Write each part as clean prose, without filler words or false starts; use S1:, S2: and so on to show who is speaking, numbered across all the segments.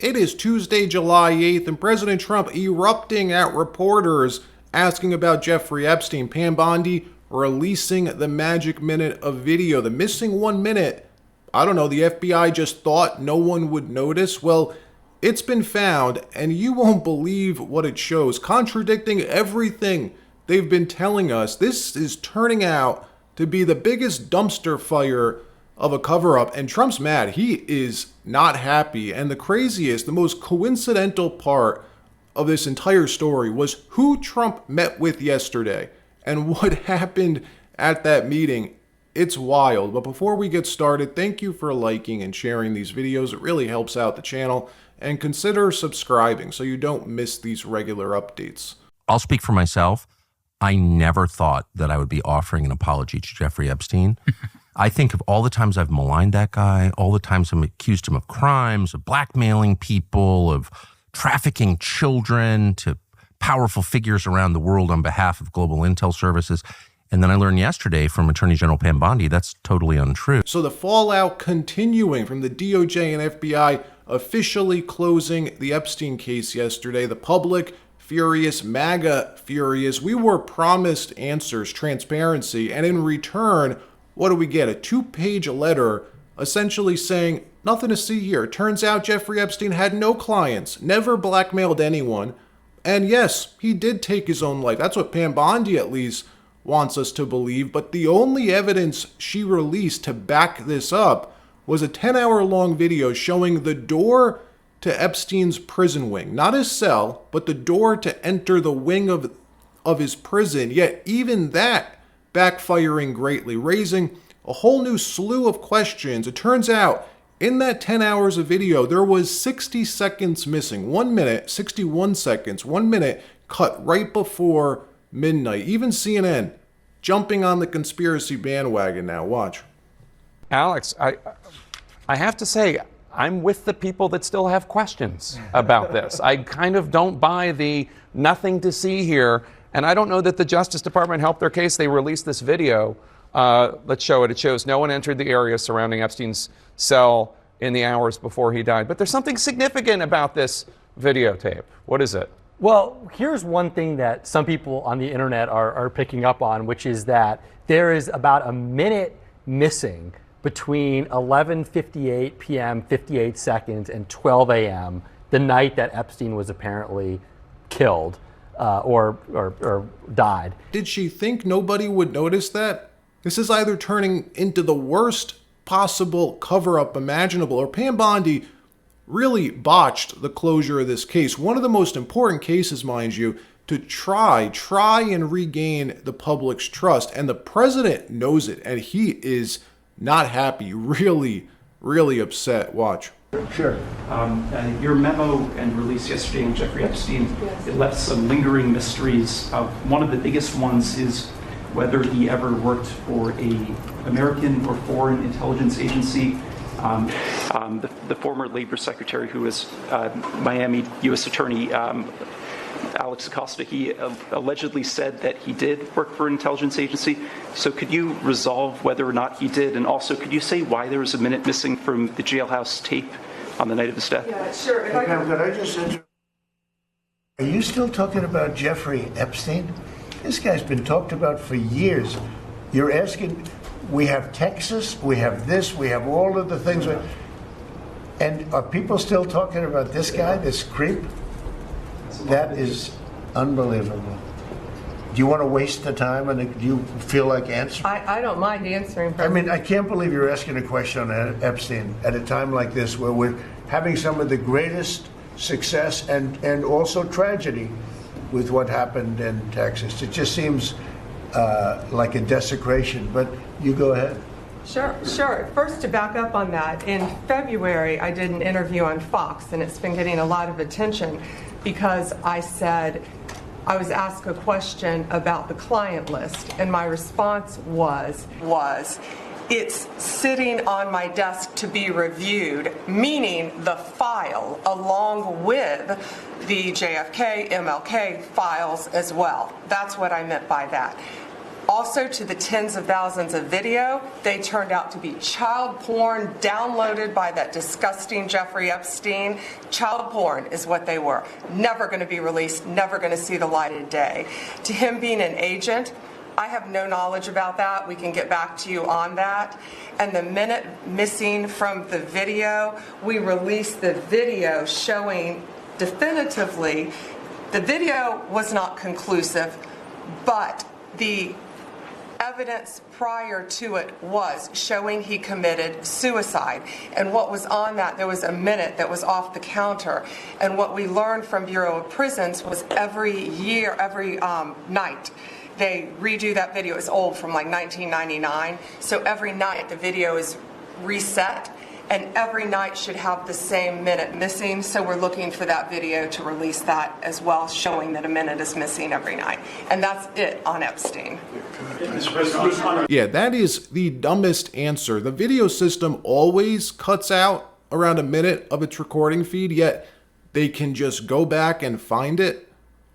S1: It is Tuesday, July 8th, and President Trump erupting at reporters asking about Jeffrey Epstein. Pam Bondi releasing the magic minute of video. The missing 1 minute, I don't know, the FBI just thought no one would notice. Well, it's been found, and you won't believe what it shows. Contradicting everything they've been telling us, this is turning out to be the biggest dumpster fire of a cover-up, and Trump's mad. He is not happy, and the craziest, the most coincidental part of this entire story was who Trump met with yesterday and what happened at that meeting. It's wild. But before we get started, thank you for liking and sharing these videos. It really helps out the channel, and consider subscribing so you don't miss these regular updates.
S2: I'll speak for myself. I never thought that I would be offering an apology to Jeffrey Epstein. I think of all the times I've maligned that guy, all the times I've accused him of crimes, of blackmailing people, of trafficking children to powerful figures around the world on behalf of global intel services. And then I learned yesterday from Attorney General Pam Bondi that's totally untrue.
S1: So the fallout continuing from the DOJ and FBI officially closing the Epstein case yesterday. The public furious, MAGA furious. We were promised answers, transparency, and in return, what do we get? A 2-page letter essentially saying, nothing to see here. It turns out Jeffrey Epstein had no clients, never blackmailed anyone, and yes, he did take his own life. That's what Pam Bondi at least wants us to believe, but the only evidence she released to back this up was a 10-hour-long video showing the door to Epstein's prison wing. Not his cell, but the door to enter the wing of his prison, yet even that backfiring greatly, raising a whole new slew of questions. It turns out in that 10 hours of video, there was 60 seconds missing. 1 minute, 61 seconds, 1 minute cut right before midnight. Even CNN jumping on the conspiracy bandwagon now. Watch.
S3: Alex, I have to say, I'm with the people that still have questions about this. I kind of don't buy the nothing to see here. And I don't know that the Justice Department helped their case. They released this video. Let's show it. It shows no one entered the area surrounding Epstein's cell in the hours before he died. But there's something significant about this videotape. What is it?
S4: Well, here's one thing that some people on the internet are picking up on, which is that there is about a minute missing between 11:58 p.m., 58 seconds, and 12 a.m., the night that Epstein was apparently killed. Or died.
S1: Did she think nobody would notice that? This is either turning into the worst possible cover-up imaginable, or Pam Bondi really botched the closure of this case. One of the most important cases, mind you, to try and regain the public's trust. And the president knows it, and he is not happy, really upset. Watch.
S5: Sure. Your memo and release yesterday on Jeffrey Epstein, it left some lingering mysteries. One of the biggest ones is whether he ever worked for a American or foreign intelligence agency. The former labor secretary who was Miami U.S. Attorney Alex Acosta, he allegedly said that he did work for an intelligence agency. So could you resolve whether or not he did? And also, could you say why there was a minute missing from the jailhouse tape on the night of his death?
S6: Yeah, sure.
S7: Hey, Pam, could I just are you still talking about Jeffrey Epstein? This guy's been talked about for years. You're asking, we have Texas, we have this, we have all of the things. And are people still talking about this guy, this creep? That is unbelievable. Do you want to waste the time, and do you feel like answering?
S6: I don't mind answering.
S7: I mean, I can't believe you're asking a question on Epstein at a time like this, where we're having some of the greatest success and also tragedy with what happened in Texas. It just seems like a desecration, but you go ahead.
S6: Sure. First, to back up on that, in February, I did an interview on Fox, and it's been getting a lot of attention because I said, I was asked a question about the client list, and my response was, it's sitting on my desk to be reviewed, meaning the file along with the JFK, MLK files as well. That's what I meant by that. Also, to the tens of thousands of video, they turned out to be child porn downloaded by that disgusting Jeffrey Epstein. Child porn is what they were. Never going to be released, never going to see the light of day. To him being an agent, I have no knowledge about that. We can get back to you on that. And the minute missing from the video, we released the video showing definitively the video was not conclusive, but the evidence prior to it was showing he committed suicide. And what was on that, there was a minute that was off the counter. And what we learned from Bureau of Prisons was every year, every night, they redo that video. It's old, from like 1999. So every night the video is reset, and every night should have the same minute missing. So we're looking for that video to release that as well, showing that a minute is missing every night. And that's it on Epstein.
S1: Yeah, that is the dumbest answer. The video system always cuts out around a minute of its recording feed, yet they can just go back and find it.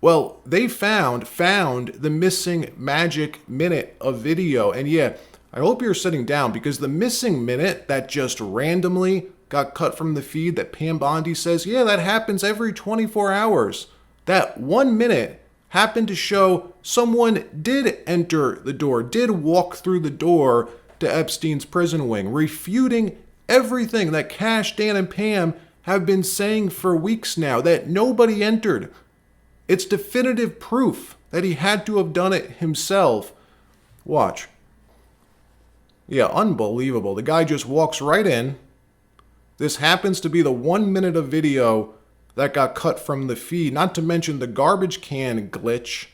S1: Well, they found the missing magic minute of video. And yeah, I hope you're sitting down, because the missing minute that just randomly got cut from the feed that Pam Bondi says, yeah, that happens every 24 hours. That 1 minute happened to show someone did enter the door, did walk through the door to Epstein's prison wing, refuting everything that Kash, Dan, and Pam have been saying for weeks now, that nobody entered. It's definitive proof that he had to have done it himself. Watch. Yeah, unbelievable. The guy just walks right in. This happens to be the 1 minute of video that got cut from the feed, not to mention the garbage can glitch.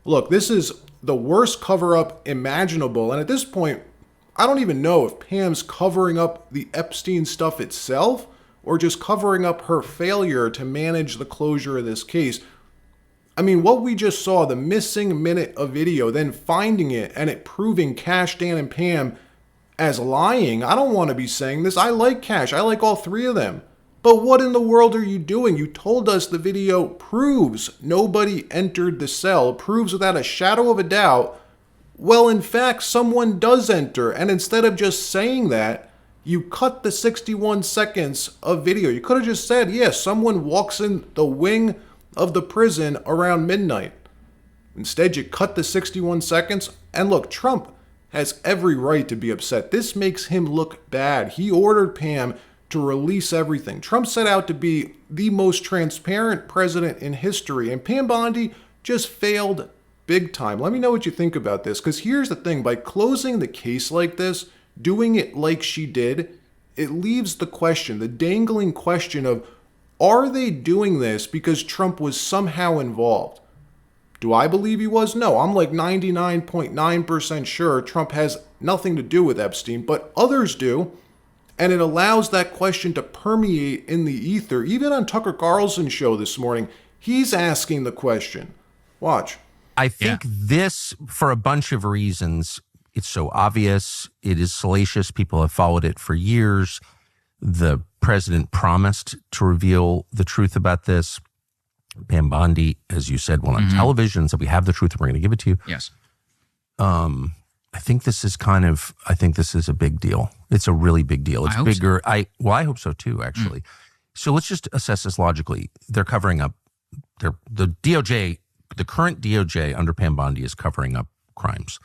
S1: Look, this is the worst cover-up imaginable, and at this point, I don't even know if Pam's covering up the Epstein stuff itself or just covering up her failure to manage the closure of this case. I mean, what we just saw, the missing minute of video, then finding it and it proving Kash, Dan, and Pam as lying. I don't want to be saying this. I like Kash. I like all three of them. But what in the world are you doing? You told us the video proves nobody entered the cell, proves without a shadow of a doubt. Well, in fact, someone does enter. And instead of just saying that, you cut the 61 seconds of video. You could have just said, yeah, someone walks in the wing of the prison around midnight. Instead, you cut the 61 seconds. And look, Trump has every right to be upset. This makes him look bad. He ordered Pam to release everything. Trump set out to be the most transparent president in history, and Pam Bondi just failed big time. Let me know what you think about this, because here's the thing. By closing the case like this, doing it like she did, it leaves the question, the dangling question of, are they doing this because Trump was somehow involved? Do I believe he was? No, I'm like 99.9% sure Trump has nothing to do with Epstein, but others do. And it allows that question to permeate in the ether. Even on Tucker Carlson's show this morning, he's asking the question. Watch.
S2: I think this, for a bunch of reasons, it's so obvious. It is salacious. People have followed it for years. The president promised to reveal the truth about this. Pam Bondi, as you said, went on television, said we have the truth and we're going to give it to you.
S8: Yes.
S2: I think this is a big deal. It's a really big deal. It's bigger. So. I hope so too, actually. So let's just assess this logically. They're covering up, the DOJ, the current DOJ under Pam Bondi is covering up crimes.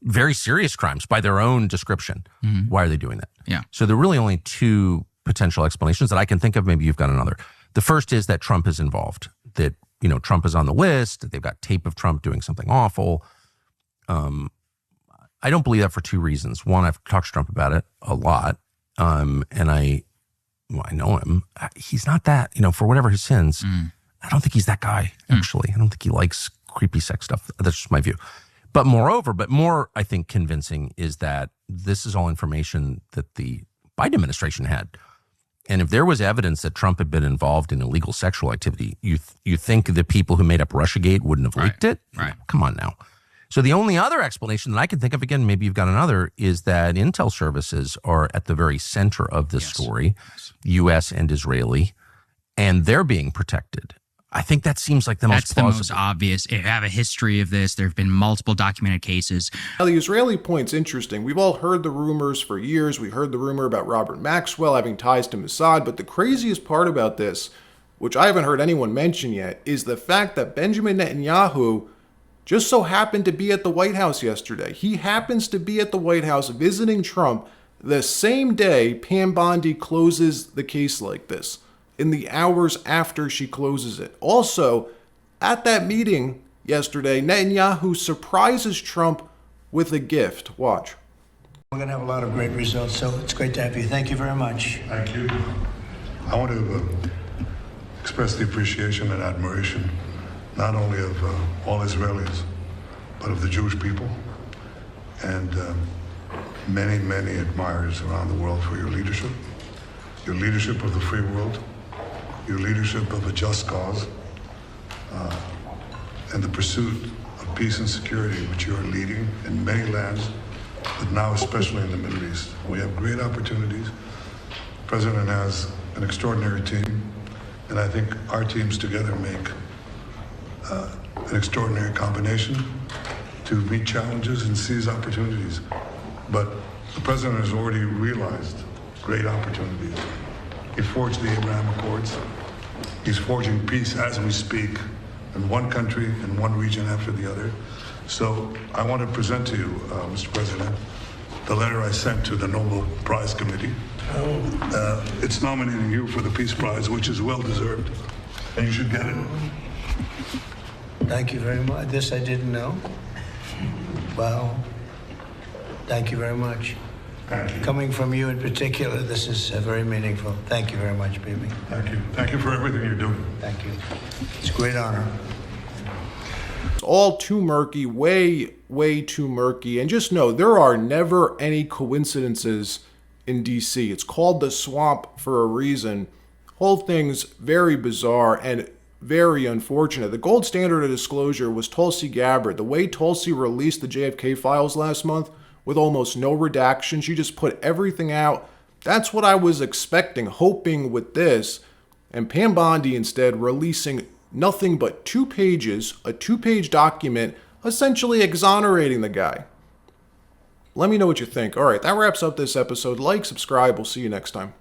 S2: Very serious crimes by their own description. Why are they doing that?
S8: Yeah.
S2: So there are really only two potential explanations that I can think of. Maybe you've got another. The first is that Trump is involved, that, Trump is on the list, that they've got tape of Trump doing something awful. I don't believe that for two reasons. One, I've talked to Trump about it a lot, and I know him. He's not that, for whatever his sins, I don't think he's that guy, actually. I don't think he likes creepy sex stuff. That's just my view. But more, I think, convincing is that this is all information that the Biden administration had. And if there was evidence that Trump had been involved in illegal sexual activity, you think the people who made up Russiagate wouldn't have leaked it?
S8: Right.
S2: Come on now. So the only other explanation that I can think of, again, maybe you've got another, is that intel services are at the very center of this story, U.S. and Israeli, and they're being protected. I think that seems like the
S8: That's
S2: most
S8: the
S2: plausible.
S8: most obvious. They have a history of this. There have been multiple documented cases.
S1: Now, the Israeli point's interesting. We've all heard the rumors for years. We heard the rumor about Robert Maxwell having ties to Mossad, but the craziest part about this, which I haven't heard anyone mention yet, is the fact that Benjamin Netanyahu just so happened to be at the White House yesterday. He happens to be at the White House visiting Trump the same day Pam Bondi closes the case like this, in the hours after she closes it. Also, at that meeting yesterday, Netanyahu surprises Trump with a gift. Watch.
S7: We're going to have a lot of great results, so it's great to have you. Thank you very much.
S9: Thank you. I want to express the appreciation and admiration not only of all Israelis, but of the Jewish people and many, many admirers around the world for your leadership of the free world, your leadership of a just cause, and the pursuit of peace and security, which you are leading in many lands, but now especially in the Middle East. We have great opportunities. The President has an extraordinary team, and I think our teams together make an extraordinary combination to meet challenges and seize opportunities. But the President has already realized great opportunities. He forged the Abraham Accords. He's forging peace as we speak in one country and one region after the other. So I want to present to you, Mr. President, the letter I sent to the Nobel Prize Committee. It's nominating you for the Peace Prize, which is well deserved, and you should get it.
S7: Thank you very much. This I didn't know. Wow. Thank you very much.
S9: Thank you.
S7: Coming from you in particular, this is very meaningful. Thank you very much, Bibi.
S9: Thank you. Thank you for everything you're doing.
S7: Thank you. It's a great honor.
S1: It's all too murky, way, way too murky. And just know, there are never any coincidences in DC. It's called the swamp for a reason. Whole thing's very bizarre and very unfortunate. The gold standard of disclosure was Tulsi Gabbard. The way Tulsi released the JFK files last month with almost no redaction, she just put everything out. That's what I was expecting, hoping with this. And Pam Bondi instead releasing nothing but 2 pages, a 2-page document, essentially exonerating the guy. Let me know what you think. All right, that wraps up this episode. Like, subscribe. We'll see you next time.